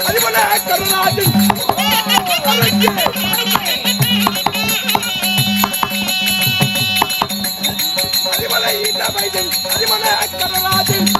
அதிபல கருணாஜன் அதிபல ஈட்டமைதன் அதிபல கருணாஜன்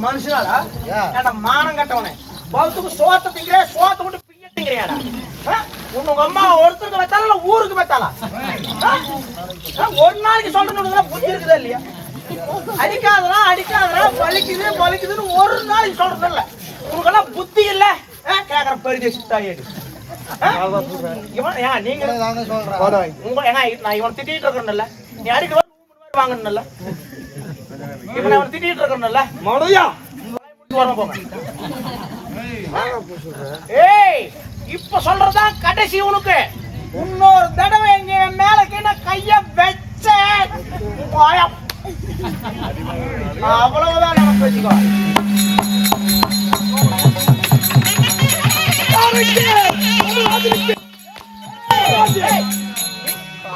மனுஷனாடா மானம் கட்டவனே சோத்த திங்கிற சோத்த விட்டு பிய திங்கிறியாடா உங்க அம்மா ஒருத்தருக்கு வைத்தால ஊருக்கு வைத்தாளா ஒரு நாளைக்கு சொல்றேன்னு புத்தி இருக்குதா இல்லையா அடிக்காதரா பலிக்குதுன்னு ஒரு நாளைக்கு சொல்றது இல்ல உனக்கெல்லாம் புத்தி இல்ல கேக்குற பெருதேசி தாயேடு நீங்க நான் இவன் திட்டிட்டு இருக்கேன்ல நீ அடிக்க வாங்கணும்ல இவன் அவன் திட்டிட்டு இருக்கேன்ல மறுபடியா ஏய் இப்ப சொல்றதான் கடைசி உனக்கு இன்னொரு தடவை எங்க மேல கீழே கைய வச்ச அவ்வளவுதான் நம்ம பேசிக்கோ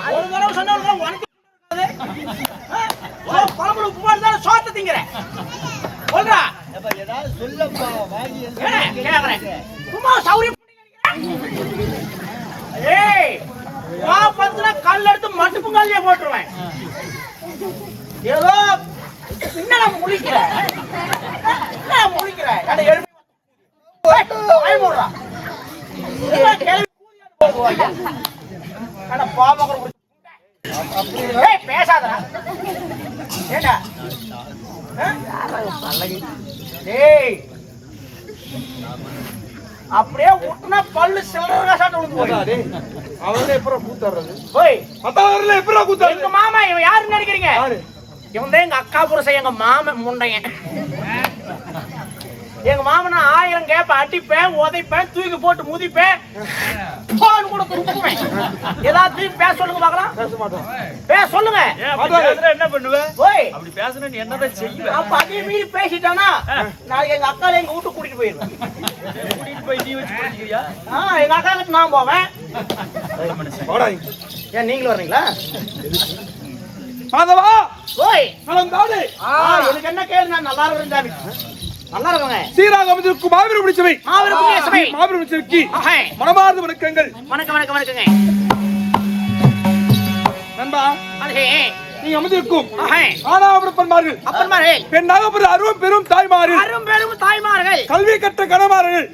ஒரு தடவை சொன்ன உனக்கு குழம்புல உப்பு போட்டு சோத்த திங்கிறேன் சொல்றா ஏதாவது சொல்லப்பா சும்மா சௌரியம் ஏய் பார்த்துனா கல் எடுத்து மட்டும் காலியே போட்டுருவேன். ஏதோ என்ன முழிக்கிற பேசாதா ஏண்டா அப்படியே விட்டுனா பல்லு சில்லற சாட்டு விழுந்து அவங்களே எப்பறம் கூத்தாடுறது போய் மத்தவங்கள எப்பறம் கூத்தாடுறது? எங்க மாமா இவன் யாருன்னு நினைக்கிறீங்க? இவன் தான் எங்க அக்கா புருஷன், எங்க மாமன் முண்டையன். எங்க மாமனா 1000 கேப்ப அடிப்பேன், உதைப்பேன், தூக்கி போட்டு முதிப்பேன், கூட துப்புவேன். எல்லாத்தையும் பேச சொல்லுங்க பாக்கலாம். பேச மாட்டோம். பேச சொல்லுங்க. என்ன பண்ணுவ? ஓய் அப்படி பேசணும் நீ என்னதான் செய்வ? அப்ப அதே மீறி பேசிட்டானா நாளைக்கு எங்க அக்கால எங்க வீட்டுக்கு கூட்டிட்டு போயிருவேன். கூட்டிட்டு போய் நீ வச்சு படிக்கிறியா? எங்க அக்காவுக்கு நான் போவேன். ஏன் நீங்களும் வர்றீங்களா? மாதவா ஓய் நலம் தானே? எனக்கு என்ன கேளு, நான் நல்லா இருக்கேன். நல்லா இருக்கங்க. சீராக அமைந்திருக்கும் மாபெரும் பிடிச்சவை மாபெரும் பிடிச்சவைக்கு மனமார்ந்த வணக்கங்கள். வணக்கம் வணக்கம் வணக்கங்க நண்பா. நீ அமைந்திருக்கும் அப்பன்மார்கள் பெண்ணாக அருவம் பெரும் தாய்மார்கள் கல்வி கற்ற கணமார்கள்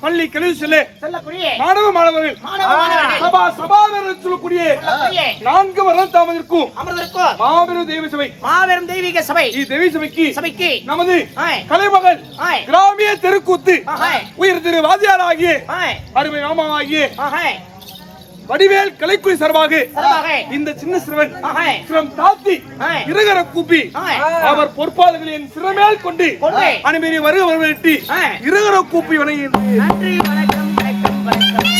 பள்ளி கல்வி செல்லக்கூடிய மாணவர்கள் சபாதரர் சொல்லக்கூடிய 4 வருடம் தாமதிருக்கும் மாபெரும் தெய்வீக சபை. தெய்வீக சபைக்கு நமது கலைமகள் கிராமிய தெருக்கூத்து உயிர் திரு வாத்தியாராகிய அருமை மாமாவாகிய வடிவேல் கலைக்குழி சார்பாக இந்த சின்ன சிறுவன் சிரம் தாத்தி இருகர கூப்பி அவர் பொறுப்பாளர்களின் சிறமேல் கொண்டு அனுமதி வருக வரவேற்றி இருகர கூப்பி வணங்குகின்றேன். நன்றி வணக்கம் வணக்கம் வணக்கம்.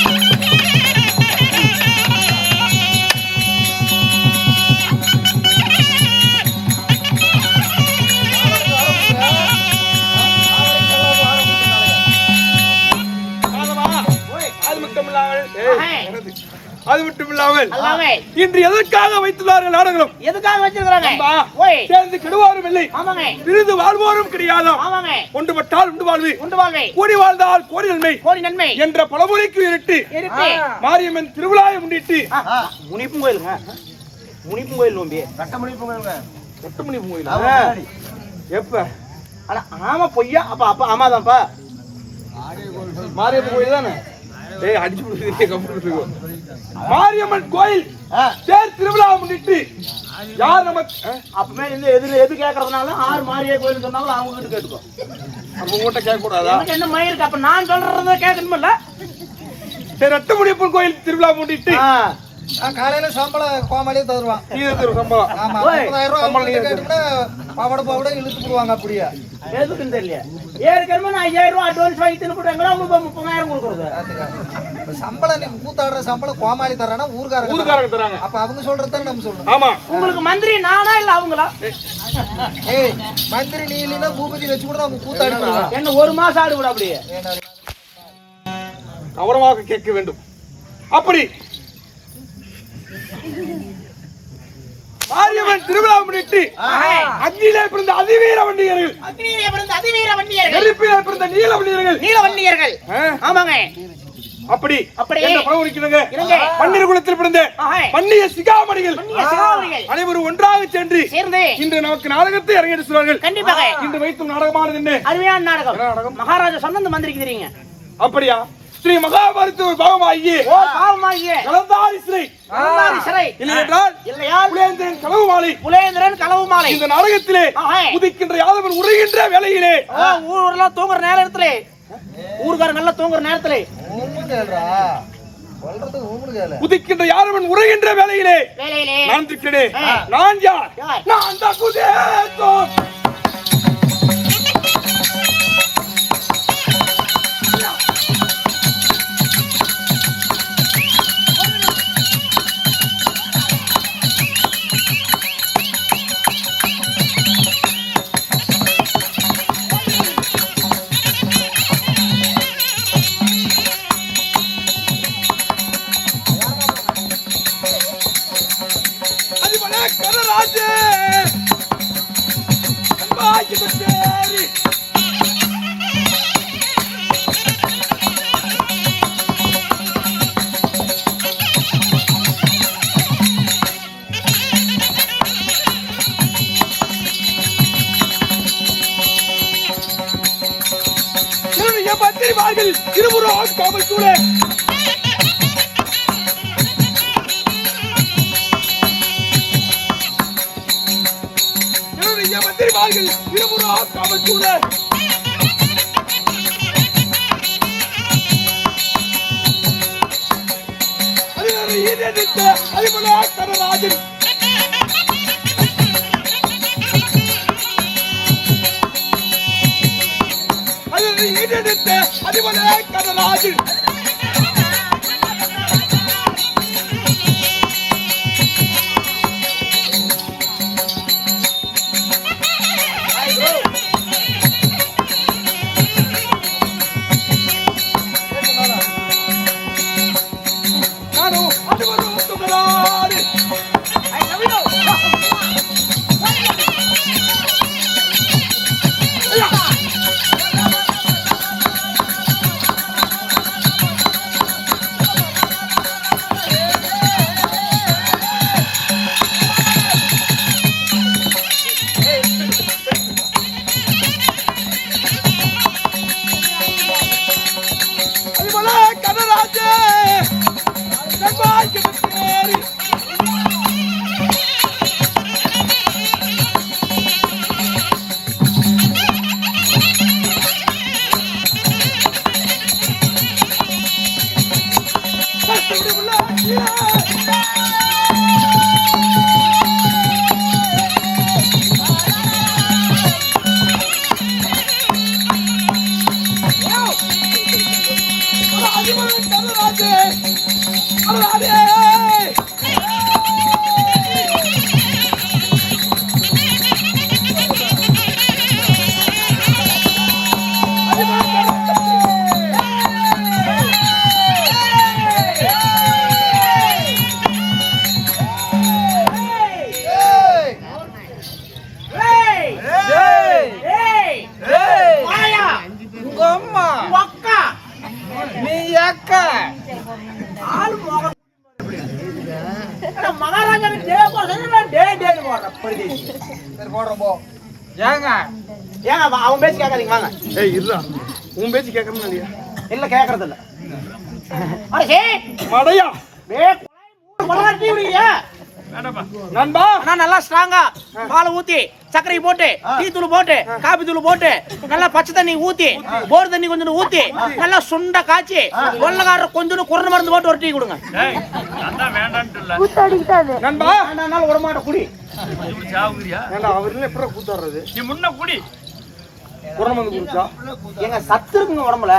அது மட்டும் இல்லாமல் இன்று எதற்காக வைத்துள்ளார்கள் நாடகம்? எதுக்காக வச்சிருக்காங்க? சேர்ந்து கெடுவாரும் இல்லை, பிரிந்து வாழ்வோரும் கிடையாதாம். ஒன்றுபட்டால் உண்டு வாழ்வு, கூடி வாழ்ந்தால் கோடி நன்மை என்ற பழமொழிக்கு இருட்டு மாரியம்மன் திருவிழாவை முன்னிட்டு முனிப்பும் கோயிலுங்க. முனிப்பும் கோயில் நோம்பி கட்ட முனிப்பு கோயிலுங்க. கட்ட முனிப்பு கோயில் எப்ப? ஆமா பொய்யா? அப்ப ஆமாதான்ப்பா மாரியம்மன் கோயில் தானே? மாரியம்மன் கோயில் தேர் திருவிழாவை முன்னிட்டு யார் நமக்கு அப்பமே எது கேட்கறதுனால 6 மாரியா கோயில் சொன்னாலும் அவங்க கிட்ட கேட்டுக்கோ. அப்ப உங்ககிட்ட கேட்க கூடாதா? என்ன மயிருக்கு அப்ப நான் சொல்றத கேட்கணும்ல. சரி, ரட்டமுடியப்பன் கோயில் திருவிழா முன்னிட்டு காலையில சம்பளம் கோமாளியே தருவான். சம்பளம். ஆமா, 30,000 பாவட இழுத்து போடுவாங்க. அப்படியே எதுக்குன்னு தெரியல. ஏற்கனவே நான் 5000 ரூபாய் அட்வான்ஸ் வாங்கி தின்னுட்டாங்களா, உங்களுக்கு 30,000 கொடுக்குறது. சம்பளம் நீ கூத்தாடுற சம்பளம் கோமாளி தரானா ஊர்காரங்க தராங்க. அப்ப அவங்க சொல்றதுதான் நம்ம சொல்லணும். ஆமா. உங்களுக்கு மந்திரி நானா இல்ல அவங்களா? மந்திரி நீ இல்லைன்னா பூபதி வச்சு கூட அவங்க கூத்தாடுவாங்க. என்ன 1 மாசம் ஆடு கூட அப்படியே கவனமாக கேட்க வேண்டும். அப்படி மாரியம்மன் திருவிழா முன்னிட்டு அக்னியிலே பிறந்த அதிவீர வண்டியர்கள், நெருப்பிலே பிறந்த நீல வண்டியர்கள். ஆமாங்க. அப்படி என்ன பழமொழிக்குதுங்க? பன்னிரு குலத்தில் பிறந்த பன்னிய சிகாமணிகள் அனைவரும் ஒன்றாக சென்று இன்று நமக்கு நாடகத்தை அரங்கேற்ற சொல்வார்கள். கண்டிப்பாக இன்று வைத்தும் நாடகமானது என்ன? அருமையான நாடகம். மகாராஜா சொன்ன மந்திரிக்கு தெரியுங்க. அப்படியா? ஸ்ரீ மகாபாரத பாவமாகிய கலந்தாரி சிறை இல்லையென்றால் புலேந்திரன் களவு மாலை இந்த நாடகத்திலே உதிக்கின்ற யாதவன் உருகின்ற வேளையிலே ஊரெல்லாம் தூங்குற நேரத்திலே ஊர்காரங்க எல்லாம் தூங்குற நேரத்திலே உதிக்கின்ற யாதவன் உருகின்ற வேளையிலே நான் இருக்கிறேன். நான் யார்? நான் தான் குதேத்தோன். மந்திரிமார்கள் இருபுறம் காவல் சூழ மந்திரிமார்கள் இருபுறம் காவல் சூழ அதிபல கனராஜன் அதிபல கனராஜன் அவன் பேச்சு கேட்காதீங்க வாங்க. உன் பேச்சு கேட்கணும் இல்லையா? இல்ல கேட்கறது இல்ல. மடையா நண்பா நல்லா ஸ்ட்ராங்கா பாலை ஊத்தி சர்க்கரை போட்டு டீ தூள் போட்டு காபி தூள் போட்டு நல்லா பச்சை தண்ணி ஊத்தி போர் தண்ணி கொஞ்சம் ஊத்தி நல்லா சுண்ட காய்ச்சி கொள்ளக்காரர் கொஞ்சம் குறை மருந்து போட்டு ஒரு டீ கொடுங்க. நண்பா ஒரு மாட்ட குடி அவரு எப்படி கூத்தாடுறது? நீ முன்ன குடி குறை மருந்து குடிச்சா எங்க சத்து இருக்குங்க உடம்புல.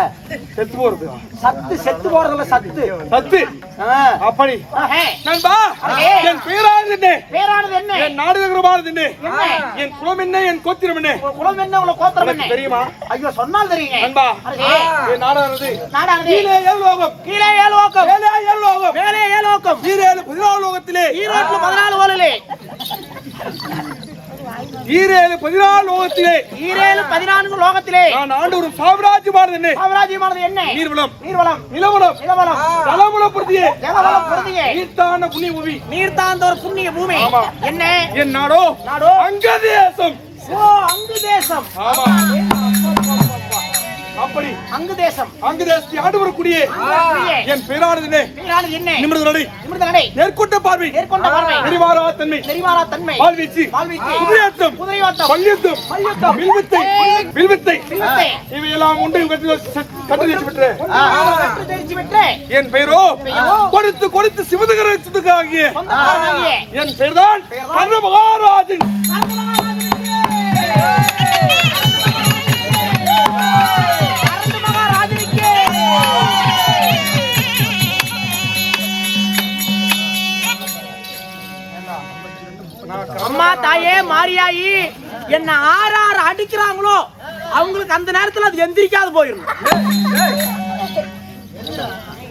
செத்து போறது சத்து செத்து போறதுல சத்து சத்து அப்படி நண்பா என் பேரானது என்ன என் நாடுகிறது என்ன என் குலம் என்ன என் கோத்திரம் என்ன குலம் என்ன உங்க கோத்திரம் என்ன தெரியுமா? ஐயோ சொன்னால் தெரியுங்க நண்பா என் நாடானது கீழே 7 லோகம் கீழே 7 லோகம் மேலே 7 லோகம் மேலே 7 லோகம் ஈரேழு 14 லோகத்திலே ஈரோட்ல 14 ஓலலே ஈரேழு 14 லோகத்திலே ஈரேழு 14 லோகத்திலே நான் ஆண்டு ஒரு சாம்ராஜ்யமானது என்ன சாம்ராஜ்யமானது என்ன நீர்வளம் நீர்வளம் நிலவளம் நிலவளம் ஜலமுல பிரதியே ஜலவளம் பிரதியே நீர்த்தான புண்ணிய பூமி நீர்த்தாந்த ஒரு புண்ணிய பூமி என்ன என் நாடோ அங்க தேசம். ஓ அங்கு தேசம். ஆமா அப்படி அங்கு தேசம் தேசத்தை ஆண்டு வரக்கூடிய என் பேரானது என்ன நிமிர்ந்த நடை நேர்கொண்ட பார்வை நெறிமாறா தன்மை வாழ்வீச்சு குதிரையாட்டம் பல்யுத்தம் வில்வித்தை இவையெல்லாம் உண்டு கற்று தெரிச்சு பெற்ற என் பெயரோ கொடுத்து சிவதகர சுதுகாகிய என் பெயர்தான் கர்ண மகாராஜன். அம்மா தாயே மாரியாயி என்ன ஆறாறு அடிக்கிறாங்களோ அவங்களுக்கு அந்த நேரத்துல அது எந்திரிக்காது போயிடும்.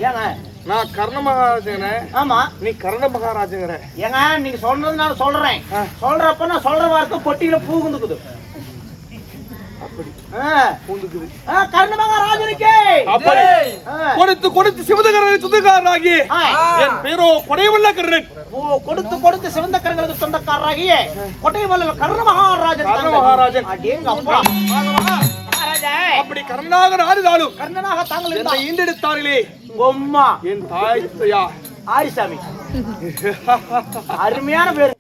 ஏங்க நான் கர்ண மகாராஜன. ஆமா நீ கர்ண மகாராஜங்கிற. ஏங்க நீங்க சொல்றது நான் சொல்றேன். சொல்றப்ப நான் சொல்ற வார்த்தை பொட்டியில பூகுந்துக்குது. கர்ண மகாராஜனுக்கே கொடுத்து சிவதகரனை சுந்தரக்காரராகி என் பேரோ கொடைவல்ல கர்ணன். கொடுத்து சிவந்தக்கரங்களுக்கு சொந்தக்காரராகிய கொடைவல்ல கர்ண மகாராஜன். கர்ண மகாராஜன் அடேங்க அப்பா. அப்படி கர்ணனாக நாடுதாலும் கர்ணனாக தாங்கள் என்னை ஈண்டெடுத்தார்களே பொம்மா என் தாய் தயா ஆரிசாமி. அருமையான பேரு.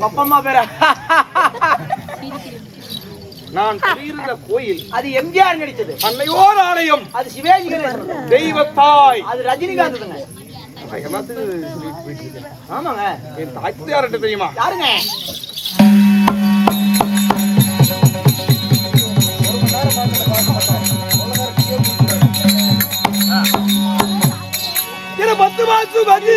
அப்பம்மா பேர. நான் குடியிருந்த கோயில் அது எம்ஜிஆர் நடிச்சது. அன்னையோர் ஆலயம் அது சிவாஜி கணேசன். தெய்வத்தாய் அது ரஜினிகாந்த்ங்க. ஆமாங்க. என் தாய் யார்கிட்ட தெரியுமா? யாருங்க? பத்து மாசம் வந்து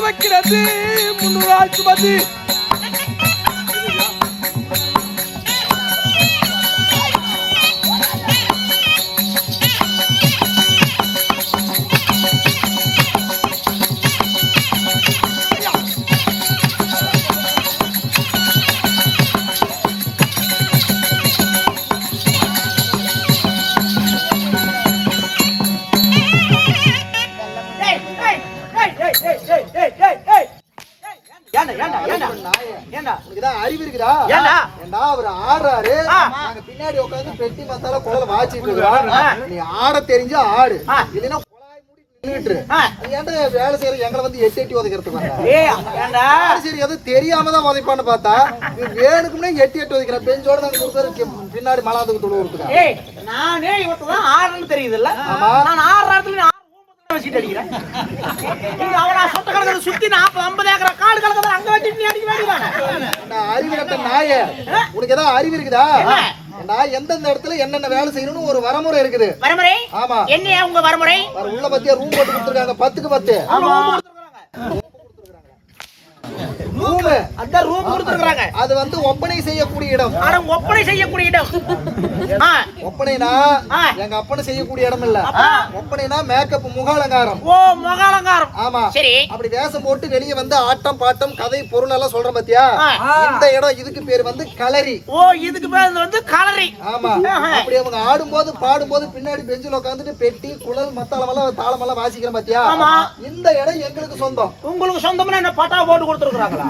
வைக்கிறது 300 ஆள் சுமந்து அறிவு இருக்குதா? அவர் ஆடுறாரு, நாங்க பின்னாடி உட்காந்து பெட்டி மசாலா குழல வாச்சிட்டு இருக்கோம். நீ ஆட தெரிஞ்சு ஆடு, இல்லைன்னா குழாய் மூடி நின்னுட்டு ஏன்டா வேலை செய்யற எங்களை வந்து எட்டி உதைக்கிறதுக்கு வேலை சரி எதுவும் தெரியாம தான் உதைப்பான்னு பார்த்தா வேணுக்குமே எட்டி உதைக்கிறேன். பெஞ்சோட நாங்க கொடுக்கறது பின்னாடி மலாந்துக்கு துணை கொடுத்துருக்கேன். நானே இவர்தான் ஆடுறேன்னு தெரியுது இல்ல? நான் ஆடுற இடத்துல அடிக்கிறேன். சுத்தி 40-50 ஏக்கர் காடு கலக்க அங்க வச்சு நீ அடிக்க வேண்டியதானே? அறிவு கட்ட நாய, உனக்கு ஏதாவது அறிவு இருக்குதா? எந்தெந்த இடத்துல என்னென்ன வேலை செய்யணும்னு ஒரு வரமுறை இருக்குது. வரமுறை? ஆமா. என்ன உங்க வரமுறை? உள்ள பத்தியா ரூம் போட்டு கொடுத்துருக்காங்க 10க்கு 10. அது வந்து ஒப்பனை செய்யக்கூடிய இடம். ஒப்பனை செய்யக்கூடிய இடம். ஒப்பனைனா எங்க அப்பனை செய்யக்கூடிய இடம் இல்ல. ஒப்பனைனா மேக்கப், முகாலங்காரம். ஓ, முகாலங்காரம். ஆமா. சரி. அப்படி வேஷம் போட்டு வெளியே வந்து ஆட்டம் பாட்டம் கதை பொருள் எல்லாம் சொல்ற பத்தியா? இந்த இடம் இதுக்கு பேர் வந்து களரி. ஓ, இதுக்கு பேர் வந்து களரி. ஆமா. அப்படி அவங்க ஆடும்போது பாடும்போது பின்னாடி பெஞ்சில உட்கார்ந்துட்டு பெட்டி குழல் மத்தாளம் எல்லாம் தாளம் எல்லாம் வாசிக்கிற பத்தியா? இந்த இடம் எங்களுக்கு சொந்தம். உங்களுக்கு சொந்தம்னா என்ன பட்டா போட்டு கொடுத்துருக்காங்களா?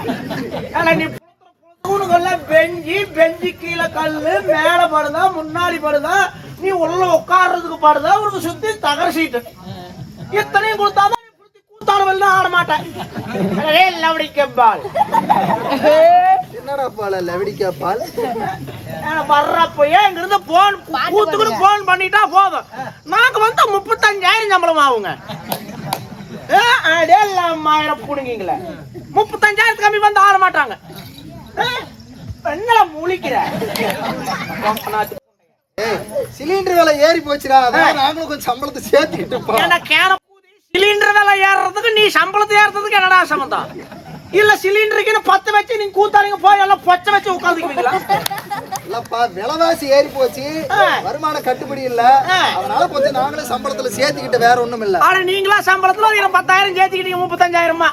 பெஞ்சி கீழே கல்லு மேல படுதா முன்னாடி படுதா, நீ உள்ள உட்கார்றதுக்கு பாடுதா, உனக்கு சுத்தி தகர சீட்டு இத்தனையும் கொடுத்தாதான் கூத்தாடுவல் ஆட மாட்டேன். லவடிக்கப்பால் என்னடா பால் லவடிக்கப்பால் வர்றப்பயே இங்கிருந்து போன் கூத்துக்கு போன் பண்ணிட்டா போதும். நாங்க வந்து 35,000 சம்பளம் ஆகுங்க. 1000 புடுங்கீங்களே 35,000 கம்மி வந்து ஆட மாட்டாங்க. என்ன முழிக்கிற? சிலிண்டர் விலை ஏறி போச்சுடா, நாங்களும் கொஞ்சம் சம்பளத்தை சேர்த்துக்கிட்டு. சிலிண்டர் விலை ஏறதுக்கு நீ சம்பளத்தை ஏறதுக்கு என்னடா சம்பந்தம்? இல்ல சிலிண்டருக்கு 10 வச்சு நீங்க கூத்தாளிங்க போய் எல்லாம் பொச்சை வச்சு உட்காந்துக்குவீங்களா? இல்லப்பா, விலைவாசி ஏறி போச்சு, வருமானம் கட்டுப்படி இல்ல, அதனால கொஞ்சம் நாங்களும் சம்பளத்துல சேர்த்துக்கிட்டு வேற ஒண்ணும் இல்ல. ஆனா நீங்களா சம்பளத்துல 10,000 சேர்த்துக்கிட்டீங்க, 35,000.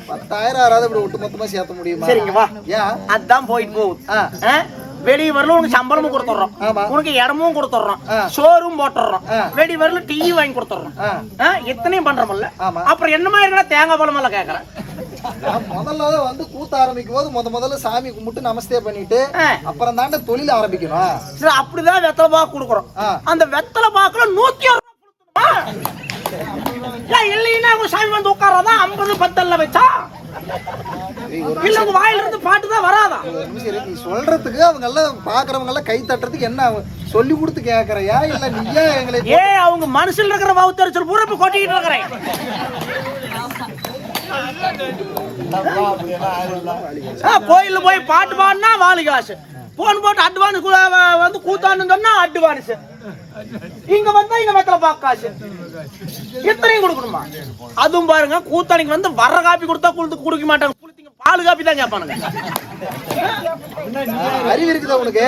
10,000 யாராவது இப்படி ஒட்டு மொத்தமா சேர்த்த முடியுமா? சரிங்க வா. அதான் போயிட்டு போகுது. வெளியே வரல உனக்கு சம்பளமும் கொடுத்துறோம், உனக்கு இடமும் கொடுத்துறோம், சோறும் போட்டுறோம், வெளியே வரல டீ வாங்கி கொடுத்துறோம், எத்தனையும் பண்றோம்ல. அப்புறம் என்ன மாதிரி தேங்காய் பழம் எல்லாம் கேக்குறேன். முதல்ல வந்து கூத்த ஆரம்பிக்கும் போது முதல்ல சாமி கும்பிட்டு நமஸ்தே பண்ணிட்டு அப்புறம் தாண்ட தொழில் ஆரம்பிக்கணும். சரி, அப்படிதான் வெத்தலை பாக்கு கொடுக்குறோம். அந்த வெத்தலை பாக்குல 106 இல்லைன்னா உங்க சாமி வந்து உட்காராதான் 50 பத்தல்ல வச்சா இல்ல உங்க வாயில இருந்து பாட்டு தான் வராதா? நீ சொல்றதுக்கு அவங்க எல்லாம் பாக்குறவங்க எல்லாம் கை தட்டுறதுக்கு என்ன சொல்லி கொடுத்து கேக்குறையா இல்ல நீயே எங்களை அவங்க மனசுல இருக்கிற வவுத்தரிச்சல் பூரா இப்ப கொட்டிக்கிட்டு இருக்கிறேன். கோயில்ல போய் பாட்டு பாடினா வாலி காசு, போன் போட்டு அட்வான்ஸ் வந்து கூத்தான்னு சொன்னா அட்வான்ஸ், இங்க வந்தா இங்க வெத்தலை பாக்கு காசு எத்தனையும் கொடுக்கணுமா? அதுவும் பாருங்க, கூத்தானிக்கு வந்து வர காப்பி கொடுத்தா குடுக்க மாட்டாங்க, பால் காப்பி தான் கேட்பானுங்க. அறிவு இருக்குதா உனக்கு?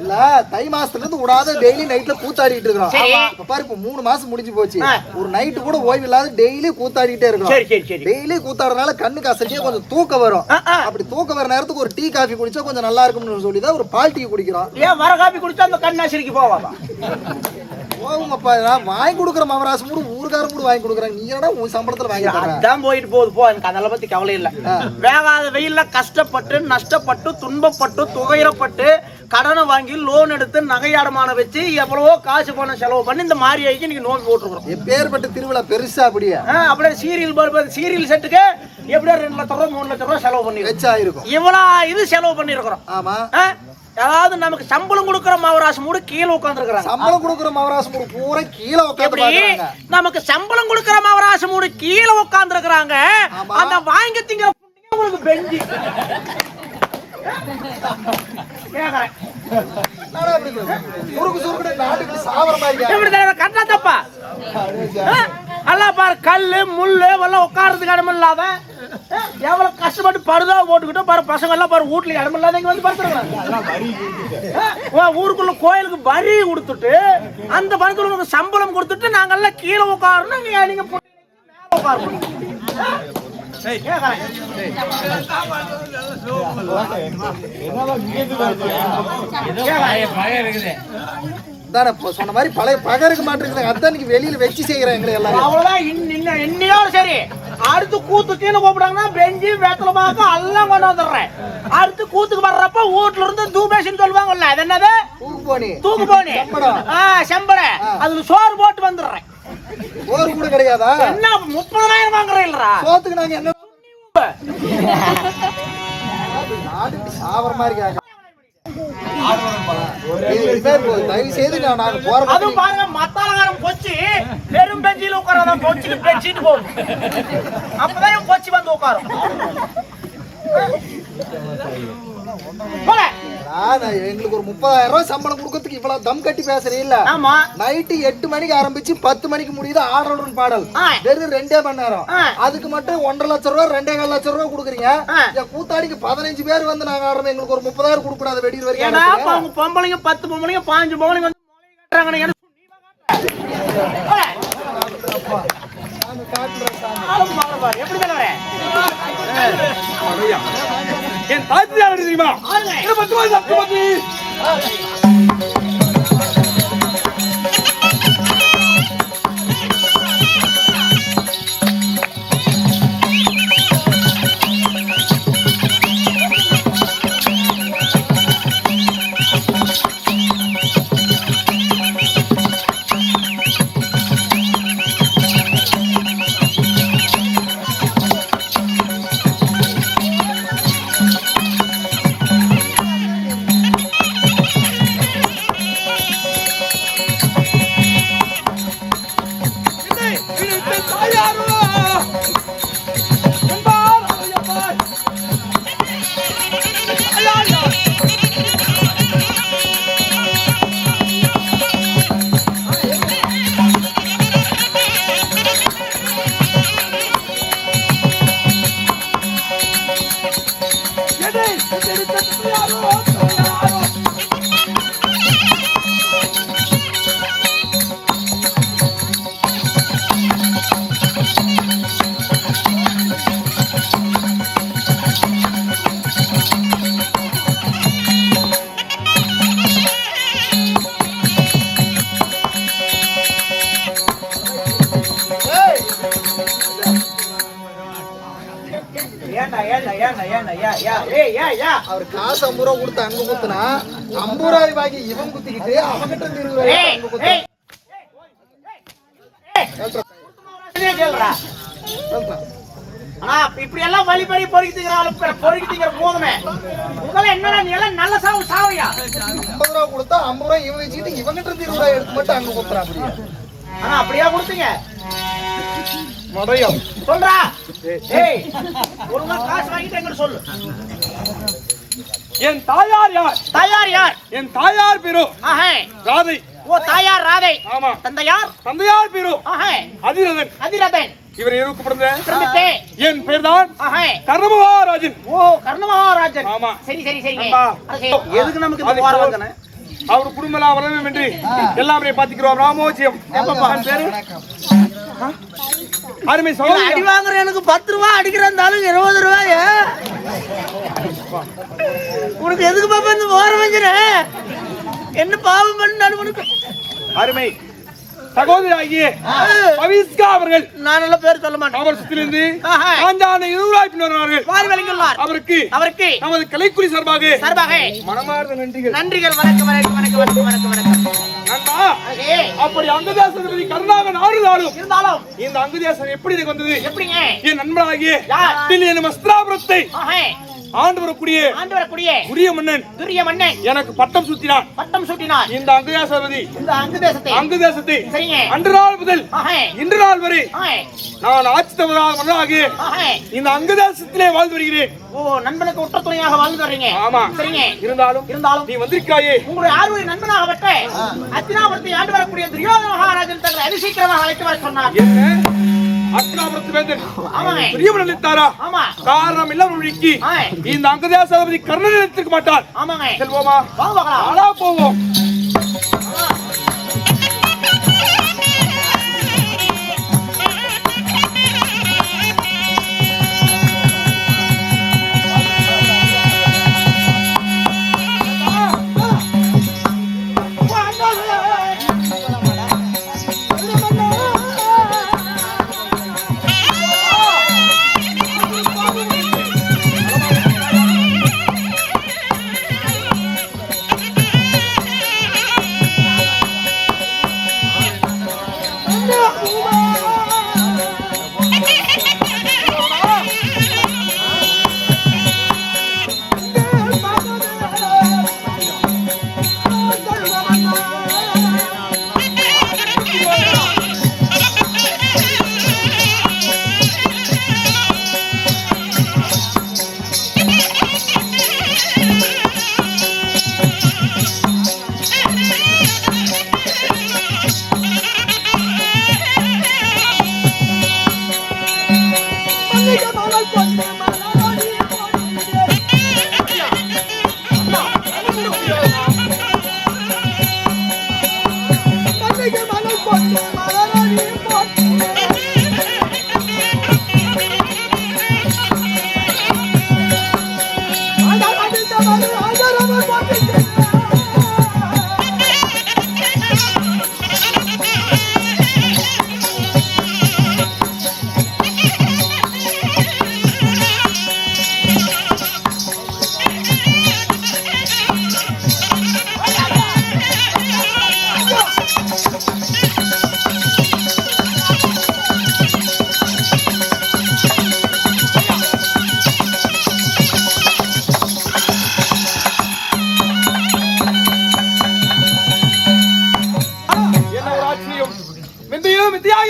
இல்ல தை மாசத்துல இருந்து விடாத டெய்லி நைட்ல கூத்தாடிட்டு இருக்கிறோம். இப்ப பாரு, இப்ப 3 மாசம் முடிஞ்சு போச்சு, ஒரு நைட்டு கூட ஓய்வு இல்லாத டெய்லி கூத்தாடிட்டே இருக்கிறோம். டெய்லி கூத்தாடுறதுனால கண்ணுக்கு அசதியா கொஞ்சம் தூக்கம் வரும். அப்படி தூக்கம் வர நேரத்துக்கு ஒரு டீ காஃபி குடிச்சா கொஞ்சம் நல்லா இருக்கும்னு சொல்லிதான் ஒரு பால் டீ குடிக்கிறோம். ஏன் வர காப்பி குடிச்சா அந்த கண்ணாசிரிக்கு போவாதா? போகுங்கப்பா, நான் வாங்கி கொடுக்குற மாமராசு மூடு ஊருக்காரன் மூடு வாங்கி கொடுக்குறாங்க. நீ என்னடா உன் சம்பளத்துல வாங்கி அதான் போயிட்டு போகுது போ, எனக்கு அதெல்லாம் பத்தி கவலை இல்ல. வேகாத வெயில்ல கஷ்டப்பட்டு நஷ்டப்பட்டு துன்பப்பட்டு துகைரப்பட்டு கடனை வாங்கி லோன் எடுத்து நகையாடமான வச்சு எவ்வளவோ காசு பணம் செலவு பண்ணி இந்த மாதிரி ஆகி நீங்க நோக்கி போட்டுருக்கோம். எப்பேற்பட்ட திருவிழா பெருசா அப்படியே அப்படியே சீரியல் செட்டுக்கு எப்படியா 2 லட்சம் ரூபாய் 3 லட்சம் ரூபாய் செலவு பண்ணி வச்சாயிருக்கும். இவ்வளவு இது செலவு பண்ணிருக்கிறோம். ஆமா, அதாவது நமக்கு சம்பளம் கொடுக்கிற மவராசு மூடு கீழே உட்கார்ந்து இருக்கிறாங்க. சம்பளம் கொடுக்கிற மவராசு மூடு பூரா கீழே உட்கார்ந்து நமக்கு சம்பளம் கொடுக்கிற மவராசு மூடு கீழே உட்கார்ந்து இருக்கிறாங்க. அந்த வாங்கி திங்கிற புண்ணியம் உங்களுக்கு பெஞ்சி கட்டா தப்பா எல்லாம் பாரு, கல்லு முள்ளு எல்லாம் உட்கார்றதுக்கு இடம் இல்லாத எவ்வளவு கஷ்டப்பட்டு படுதா போட்டுக்கிட்டோம் பாரு. பசங்க எல்லாம் பாரு, வீட்டுல இடம் இல்லாத இங்க வந்து படுத்துருக்காங்க. ஊருக்குள்ள கோயிலுக்கு வரி கொடுத்துட்டு அந்த பணத்துல சம்பளம் கொடுத்துட்டு நாங்கெல்லாம் கீழே உட்காரணும், நீங்க மேல உட்காரணும். சொன்ன மாதிரி பழைய பகருக்கு மாட்டிருக்காங்க. அதான் வெளியில வச்சு செய்யறேன் எங்களை எல்லாம். அவ்வளவுதான். இன்னையோட சரி, அடுத்து கூத்துக்குன்னு கூப்பிடாங்கன்னா பெஞ்சு வேத்தல பாக்க எல்லாம் கொண்டு வந்துடுறேன். அடுத்து கூத்துக்கு வர்றப்ப வீட்டுல இருந்து தூபேஷன் சொல்லுவாங்கல்ல, அது என்னது? தூக்கு போனி செம்பட, அதுல சோறு போட்டு வந்துடுறேன். சோறு கூட கிடையாதா? என்ன 30,000 வாங்குறேன் இல்லரா சோத்துக்கு? நாங்க என்ன சாவர மாதிரி கேட்க தயவு செய்து நாங்க போறோம். அதுவும் பாருங்க, மத்தாலகாரம் கொச்சி வெறும் பெஞ்சில உட்காராதான், கொச்சிக்கு பெஞ்சிட்டு போகும். அப்பதான் கொச்சி வந்து உட்காரும். எங்களுக்கு ஒரு 30,000 ரூபாய் சம்பளம் கொடுக்கறதுக்கு இவ்வளவு தம் கட்டி பேசுறீங்க இல்ல? ஆமா. நைட்டு 8 மணிக்கு ஆரம்பிச்சு 10 மணிக்கு முடியுது ஆடலுடன் பாடல். வெறும் 2 மணி நேரம். அதுக்கு மட்டும் 1.5 லட்சம் ரூபாய் 2.25 லட்சம் ரூபாய் கொடுக்குறீங்க. என் கூத்தாடிக்கு 15 பேர் வந்து நாங்க ஆடுறோம். எங்களுக்கு ஒரு 30,000 கொடுக்கூடாது வெடிக்கிற வரைக்கும்? பொம்பளைங்க 10 பொம்பளைங்க 15 பொம்பளைங்க வந்து காட்டுறாங்க. என் தாத்தி யாரு தெரியுமா? அவர் காசு 50 ரூபா கொடுத்து அங்க குத்துனா 50 ரூபாய் வாங்கி இவன் குத்திக்கிட்டு அவன்கிட்ட 20 ரூபாய் அங்க குத்துறான். இப்படி எல்லாம் வழிபடி பொறுக்கிட்டு போதுமே உங்களை என்ன நீ எல்லாம் நல்ல சாவையா 50 ரூபா கொடுத்தா 50 ரூபாய் இவன் வச்சுக்கிட்டு இவன்கிட்ட 20 ரூபாய் எடுத்து மட்டும் அங்க குத்துறான். அப்படியே ஆனா அப்படியா கொடுத்தீங்க மடையம் சொல்றா. ஏய் ஒழுங்கா காசு வாங்கிட்டு எங்க சொல்லு. என் தாயார் யார்? தாயார் யார்? என் தாயார் பேரு ஆஹே ராதை. ஓ தாயார் ராதை. ஆமா. தந்தையார்? தந்தையார் பேரு ஆஹே அதிரதன். அதிரதன். இவர் எதுக்கு பிறந்த? என் பேர் தான் ஆஹே கர்ணமகாராஜன். ஓ கர்ணமகாராஜன். ஆமா. சரி சரி சரி. அன்பா. எதுக்கு நமக்கு இந்த வார வந்தன? அவர் குடும்பம் வரவே என்று எல்லாமே பாத்துக்கிறோம். ராமோஜியம் பேரு அருமை சகோதரி. அடி வாங்குற எனக்கு 10 ரூபாய் அடிக்கிறந்தாலும் 20 ரூபாய். உனக்கு எதுக்கு பாப்பா இந்த வார வந்தன? என்ன பாவம் பண்ணாலும் உனக்கு அருமை சகோதரி ஆகிய பவிஸ்கா அவர்கள். நான் நல்ல பேர் சொல்ல மாட்டேன். அவர்களிலிருந்து காஞ்சான 20 ரூபாய் பின்வருவார்கள். வாரி வழங்கியுள்ளார். அவருக்கு நமது கலைக்குறி சார்பாக மனமார்ந்த நன்றிகள். நன்றிகள். வணக்கம் வணக்கம் வணக்கம் வணக்கம் வணக்கம் வணக்கம். நண்பா, அப்படி அங்கதேசபதி கருணாகரன் ஆறுதாலும் இருந்தாலும் இந்த அங்கதேசம் எப்படி எனக்கு வந்தது? எப்படிங்க? என் நண்பராகிய தில்லியன் மஸ்திராபுரத்தை ஆண்டு வரக்கூடிய துரிய மன்னன் எனக்கு பட்டம் சூட்டினான். இந்த அங்கதேசத்தை சரிங்க. அன்று நாள் முதல் இன்று நாள் வரை நான் ஆட்சி மன்னனாகி இந்த அங்கதேசத்திலே வாழ்ந்து வருகிறேன். ஓ நண்பனுக்கு உற்ற துணையாக வாழ்ந்து வர்றீங்க. ஆமா. சரிங்க. இருந்தாலும் நீ வந்திருக்காயே உங்களுடைய ஆர்வலை நண்பனாக பட்ட அத்தினாபுரத்தை ஆண்டு வரக்கூடிய துரியோதன மகாராஜன் தங்களை அதிசீக்கிரமாக அழைத்து வர சொன்னார். அத்தினாபுரத்து வேந்தன் ஆமாங்க. துரியமன் அளித்தாரா? ஆமா. காரணம் இல்ல ஒழிக்கு இந்த அங்கதேசாதிபதி கர்ணன் எடுத்துக்க மாட்டார். ஆமாங்க. செல்வோமா? வாங்க பார்க்கலாம். போவோம்.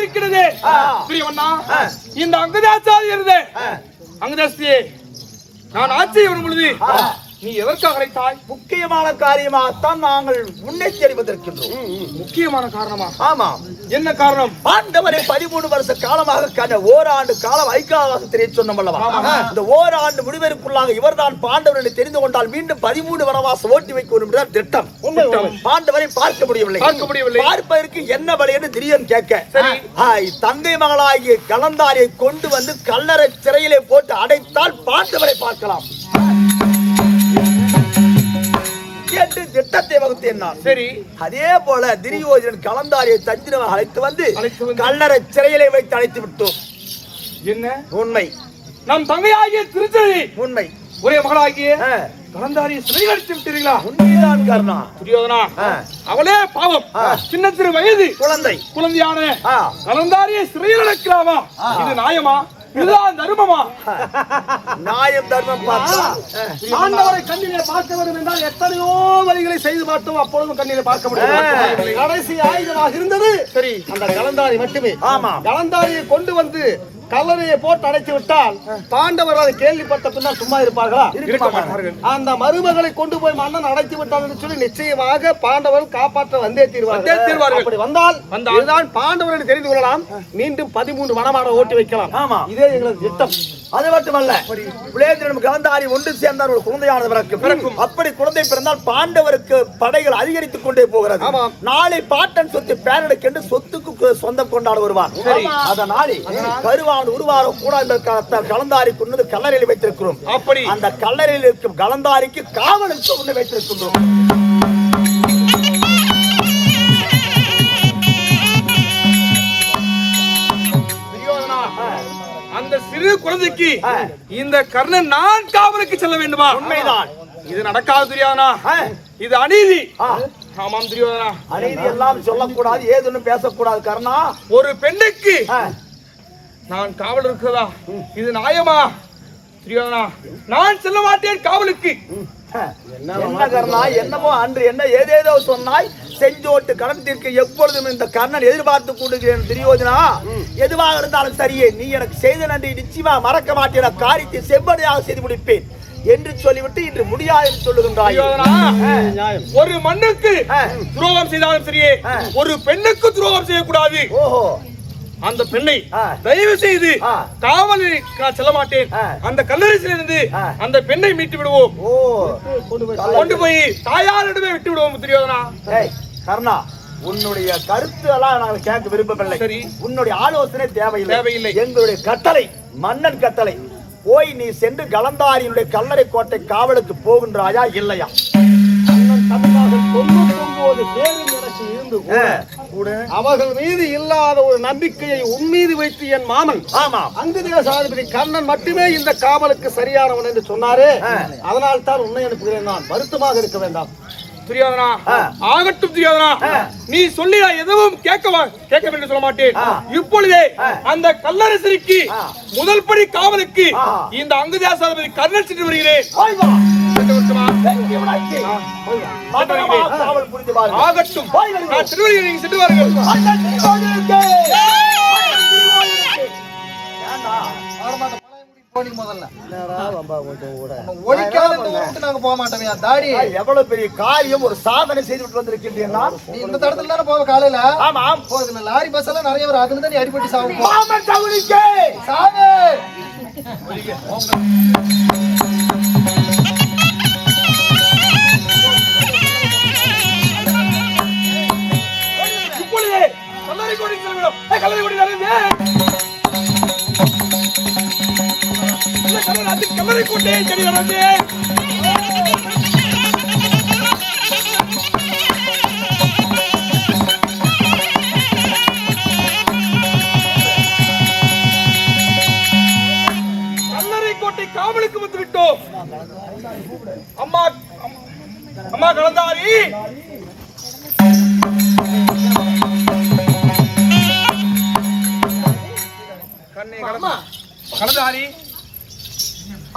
இருக்கிறது. இந்த அங்கதேசாதி இருந்தே அங்கதேசத்தியே நான் ஆட்சி வரும் பொழுது நீ எதற்காக அழைத்தாய்? முக்கியமான காரியமாகத்தான் நாங்கள் முன்னே தெரிவதற்கின்றோம். முக்கியமான காரணமா? ஆமா. என்ன காரணம்? பாண்டவரை 13 வருஷ காலமாக ஓராண்டு காலம் ஐக்கியவாசத்திலே சொன்னோம் அல்லவா? இந்த ஓராண்டு முடிவதற்குள்ளாக இவர்தான் பாண்டவரை தெரிந்து கொண்டால் மீண்டும் 13 வனவாசம் ஓட்டி வைக்க வேண்டும் திட்டம். பாண்டவரை பார்க்க முடியவில்லை. பார்ப்பதற்கு என்ன வழி என்று திரியன் கேட்க தங்கை மகளாகிய கலந்தாரியை கொண்டு வந்து கல்லறை சிறையிலே போட்டு அடைத்தால் பாண்டவரை பார்க்கலாம் என்று திட்டத்தை வகுத்தேன் நான். சரி. அதே போல துரியோதனன் கலந்தாரியை தஞ்சினவன் அழைத்து வந்து கல்லறை சிறையிலே வைத்து அழைத்து விட்டோம். என்ன உண்மை? நம் தங்கையாகிய திருச்செல்வி உண்மை. ஒரே மகளாகிய கலந்தாரியை சிறையடித்து விட்டீர்களா? உண்மைதான் கர்ணா. துரியோதனா, அவளே பாவம், சின்ன சிறு வயது குழந்தையான கலந்தாரியை சிறையில் அடைக்கலாமா? இது நியாயமா? இதுதான் தர்மமா? நியாயம் தர்மம் பார்த்தா ஆண்டவரை கண்ணிலே பார்க்க வேண்டும் என்றால் எத்தனையோ வழிகளை செய்து பார்த்தோம், அப்பொழுதும் கண்ணிலே பார்க்க முடியும். கடைசி ஆயுதமாக இருந்தது சரி அந்த கலந்தாரி மட்டுமே. ஆமா. கலந்தாரியை கொண்டு வந்து கல்லறையை போட்டு அடைத்து விட்டால் பாண்டவர்கள் அதை கேள்விப்பட்ட பின்னால் சும்மா இருப்பார்களா? இருக்க மாட்டார்கள். அந்த மருமகளை கொண்டு போய் மன்னன் அடைத்து விட்டான் என்று சொல்லி நிச்சயமாக பாண்டவர்கள் காப்பாற்ற வந்தே தீர்வார்கள். அப்படி வந்தால் இதுதான் பாண்டவர்கள் தெரிந்து கொள்ளலாம். மீண்டும் 13 வனமாட ஓட்டி வைக்கலாம். ஆமா. இதே எங்களது திட்டம். அது மட்டுமல்ல, புலேந்திரனும் கலந்தாரி ஒன்று சேர்ந்தால் ஒரு குழந்தையானது பிறக்கும். அப்படி குழந்தை பிறந்தால் பாண்டவருக்கு படைகள் அதிகரித்துக் கொண்டே போகிறது. ஆமாம். நாளை பாட்டன் சொத்து பேரனுக்கு என்று சொத்துக்கு சொந்தம் கொண்டாட வருவான். அதனாலே கருவான் உருவார கூட இந்த கலந்தாரி கொண்டு கல்லறையில் வைத்திருக்கிறோம். அப்படி அந்த கல்லறையில் இருக்கும் கலந்தாரிக்கு காவலுக்கு ஒன்று வைத்திருக்கின்றோம். அந்த சிறு குழந்தைக்கு இந்த கர்ணன் நான் காவலுக்கு செல்ல வேண்டுமா? உண்மைதான். இது நடக்காது துரியோதனா. இது அநீதி. ஆமாம் துரியோதனா. அநீதி எல்லாம் சொல்லக்கூடாது, ஏதுன்னு பேசக்கூடாது கர்ணா. ஒரு பெண்ணுக்கு நான் காவல் இருக்கிறதா? இது நியாயமா துரியோதனா? நான் செல்ல மாட்டேன் காவலுக்கு. என்ன கர்ணா, என்னமோ அன்று என்ன ஏதேதோ சொன்னாய். செஞ்சோட்டு கடன் தீர்க்க எப்பொழுதும் இந்த கர்ணன் எதிர்பார்த்து கூடுகிறேன் துரியோதனா. எதுவாக இருந்தாலும் சரியே, நீ எனக்கு செய்த நன்றி நிச்சயமா மறக்க மாட்டேன். காரியத்தை செவ்வடையாக செய்து முடிப்பேன் என்று சொல்லிவிட்டு இன்று முடியாது என்று சொல்லுகின்றாய். ஒரு மண்ணுக்கு துரோகம் செய்தாலும் சரியே, ஒரு பெண்ணுக்கு துரோகம் செய்யக்கூடாது. ஓஹோ. அந்த பெண்ணை தயவு செய்து காவலில் செல்ல மாட்டேன். அந்த கல்லறையிலிருந்து அந்த பெண்ணை மீட்டு விடுவோம். கொண்டு போய் தாயாரிடமே விட்டு விடுவோம் துரியோதனா. கர்ணா, உன்னுடைய கருத்து எல்லாம் நாங்கள் கேட்க விரும்பவில்லை. சரி, உன்னுடைய ஆலோசனை தேவையில்லை. எங்களுடைய கட்டளை, மன்னன் கட்டளை. போய் நீ சென்று கலந்தாரியினுடைய கல்லறை கோட்டை காவலுக்கு போகின்றாயா இல்லையா? 99 பேரும் எனக்கு இருந்து கூட அவர்கள் மீது இல்லாத ஒரு நம்பிக்கையை உன் மீது வைத்து என் மாமன் அங்கு தேசாதிபதி கர்ணன் மட்டுமே இந்த காவலுக்கு சரியானவன் என்று சொன்னாரே, அதனால் தான் உன்னை அனுப்புகிறேன். நான் வருத்தமாக இருக்க வேண்டாம். துரியோதனா, ஆகட்டும் துரியோதனா. நீ சொல்லி நான் எதுவும் கேட்க வேண்டும் சொல்ல மாட்டேன். இப்பொழுதே அந்த கல்லரசருக்கு முதல் படி காவலுக்கு இந்த அங்கு தேசாதிபதி கர்ணன் சென்று வருகிறேன். ஆகட்டும், நான் திருவள்ளுவர் நீங்க சென்று வாருங்கள். எவ்வளவு பெரிய காரியம், ஒரு சாதனை செய்துவிட்டு வந்திருக்கின்றேன். இந்த தடத்துல தானே போவ காலையில? ஆமாம். போகுது லாரி பஸ் எல்லாம் நிறைய வரும். அதுல தான் நீ அடிபட்டு சாவு. இப்பொழுதே கல்லறை கோடி செல்கிறோம். கல்லறை கோடி கல்லறை கோட்டை செடி நடந்து கல்லறை கோட்டை காவலுக்கு வந்து விட்டோம். அம்மா அம்மா கலந்தாரி, கலந்தாரி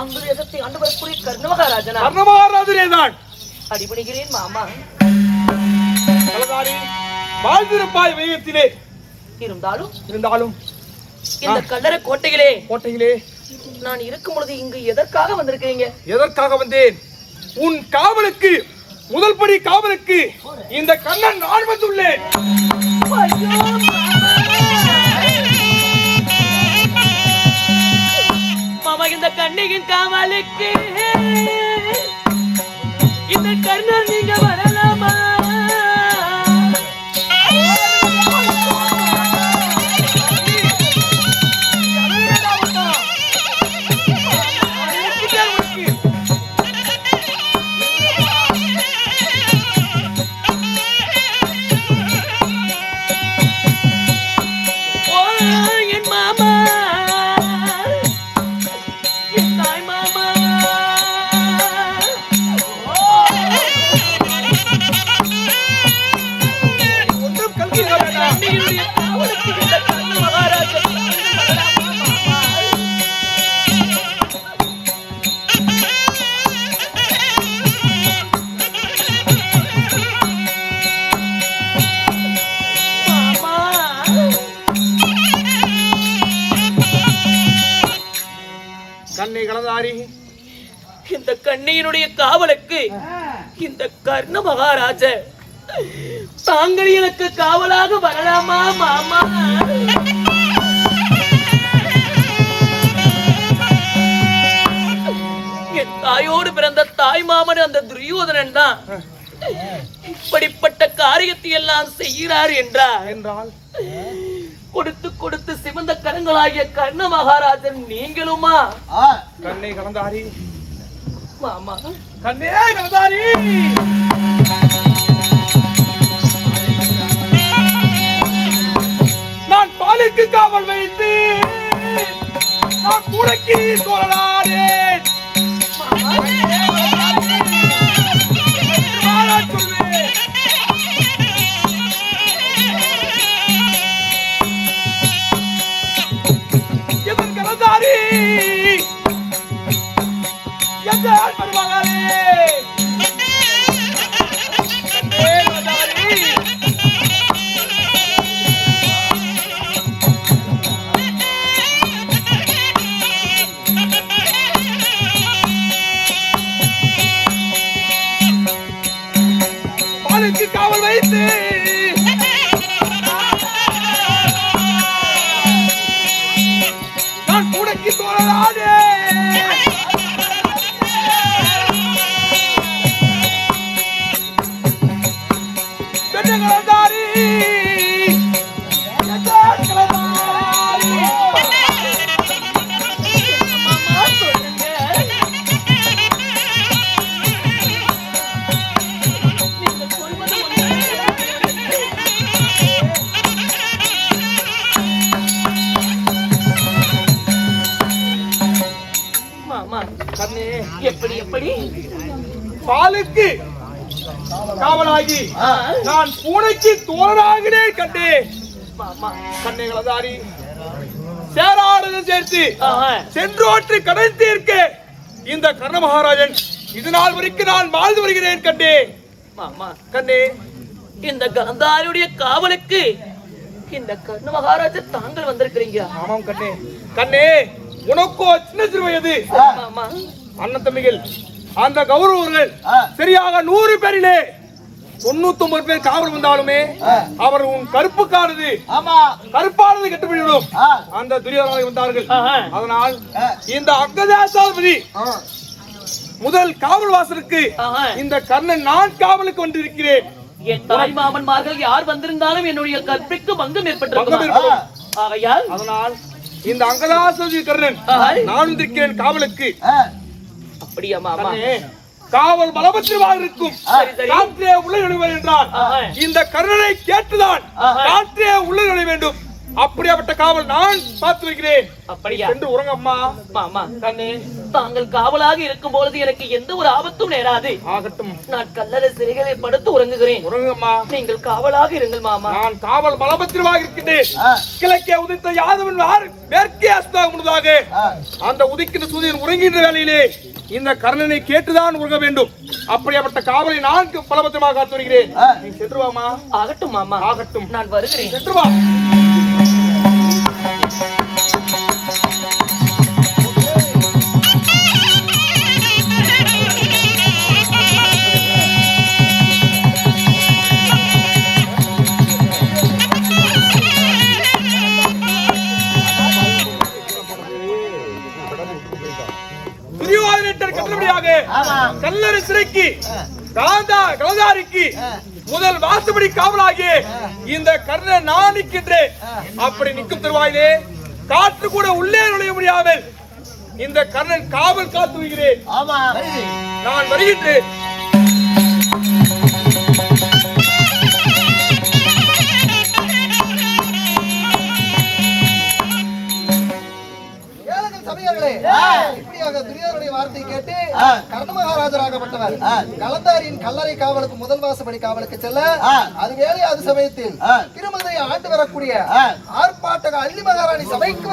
அங்கு தேசத்தை ஆண்டு வரக்கூடிய கர்ணமகாராஜனா? கர்ணமகாராஜனே தான். அடிபணிகிறேன் மாமா. கலந்தாரி, வாழ்ந்திருப்பாய் வையத்திலே. இருந்தாலும் இந்த கல்லறை கோட்டையிலே நான் இருக்கும் பொழுது இங்கு எதற்காக வந்திருக்கீங்க? எதற்காக வந்தேன்? உன் காவலுக்கு, முதல் படி காவலுக்கு இந்த கண்ணன் நான் வந்துள்ளேன். மாமா, இந்த கண்ணியின் காவலுக்கு இந்த கர்ணன் நீங்க வரலாமா? கண்ணை கலந்தாரி இந்த கண்ணியினுடைய காவலுக்கு இந்த கர்ண மகாராஜர் தாங்கள் எனக்கு காவலாக வரலாமா மாமா? என் தாயோடு பிறந்த தாய் மாமன் அந்த துரியோதனன் தான் இப்படிப்பட்ட காரியத்தை எல்லாம் செய்கிறார் என்றால் கொடுத்து கொடுத்து சிவந்த கரங்களாகிய கர்ண மகாராஜன் நீங்களுமா? கண்ணை கலந்தாரி மாமா, கண்ணே கலந்தாரி நான் பாலுக்கு காவல் வைத்து நான் கூடைக்கு தோழனானேன். எதன் கலந்தாரி எதன் மருமகளே பாலுக்கு காவல் வைத்து நான் கூடைக்கு தோழனானே. மாமா, எப்படி எப்படி பாலுக்கு காவலாகி நான் பூனைக்கு தோழனாகினே கண்டேன். மாமா? கண்ணை கலந்தாரி சேராடுது சேர்த்து சென்றோற்று கடன் தீர்க்க இந்த கர்ண மகாராஜன் இது நாள் வரைக்கும் நான் வாழ்ந்து வருகிறேன் கண்டே. மாமா, கண்ணே இந்த கந்தாருடைய காவலுக்கு இந்த கர்ண மகாராஜர் தாங்கள் வந்திருக்கிறீங்க. ஆமாம் கண்ணே. கண்ணே உனக்கோ சின்ன சிறு வயது மாமா, அண்ணன் தம்பிகள் அந்த கௌரவர்கள் சரியாக 100 பேரிலே 99 பேர் காவல் வந்தாலுமே அவர் உன் கருப்புக்கானது கருப்பானது கெட்டுவிடும் அந்த துரியோதனை வந்தார்கள். அதனால் இந்த அங்கதாசாபதி முதல் காவல் வாசலுக்கு இந்த கர்ணன் நான் காவலுக்கு வந்திருக்கிறேன். என் தாய் மாமன்மார்கள் யார் வந்திருந்தாலும் என்னுடைய கற்பிற்கு பங்கம் ஏற்பட்டிருக்கும். ஆகையால் அதனால் இந்த அங்கதாசாபதி கர்ணன் நான் வந்திருக்கிறேன் காவலுக்கு. அப்படியா மாமா? காவல் பலபத்திரமாக இருக்கும். காற்றே உள்ள நுழைவது என்றால் இந்த கர்ணனை கேட்டுதான் காற்றே உள்ள நுழைய வேண்டும். அப்படியாப்பட்ட காவல் நான் பார்த்து வைக்கிறேன். அப்படியா? என்று உறங்கம்மா. மாமா, கண்ணே, தாங்கள் காவலாக இருக்கும் பொழுது எனக்கு எந்த ஒரு ஆபத்தும் நேராது. ஆகட்டும். நான் கல்லறை சிறைகளை படுத்து உறங்குகிறேன். உறங்கம்மா. நீங்கள் காவலாக இருங்கள் மாமா. நான் காவல் பலபத்திரமாக இருக்கின்றேன். கிழக்கே உதித்த யாதவன் மேற்கே அஸ்தம் முன்னதாக அந்த உதிக்கின்ற சூரியன் உறங்குகின்ற வேளையிலே இந்த கர்ணனை கேட்டுதான் உறங்க வேண்டும். அப்படியாப்பட்ட காவலை நான் பலபத்திரமாக காத்து வருகிறேன். நீ சென்றுவாமா. ஆகட்டும் மாமா, ஆகட்டும். நான் வருகிறேன். சென்றுவா. கல்லறை சிறைக்கு கலந்தாரிக்கு முதல் வாசப்படி காவலாகிய இந்த கர்ண நான் நிற்கின்றேன். அப்படி நிற்கும் தருவாயிலே காற்று கூட உள்ளே நுழைய முடியாமல் இந்த கர்ணன் காவல் காத்து வருகிறேன். நான் வருகின்றேன். இப்படியாக துரியோதனுடைய வார்த்தை கேட்டு கர்ண மகாராஜராகப்பட்டவர் கலந்தாரியின் கல்லறை காவலுக்கு முதல் வாசப்படி காவலுக்கு செல்ல அது வேலை அது சமயத்தில் திருமதை ஆண்டு வரக்கூடிய ஆர்ப்பாட்டக அள்ளி மகாராணி சபைக்கு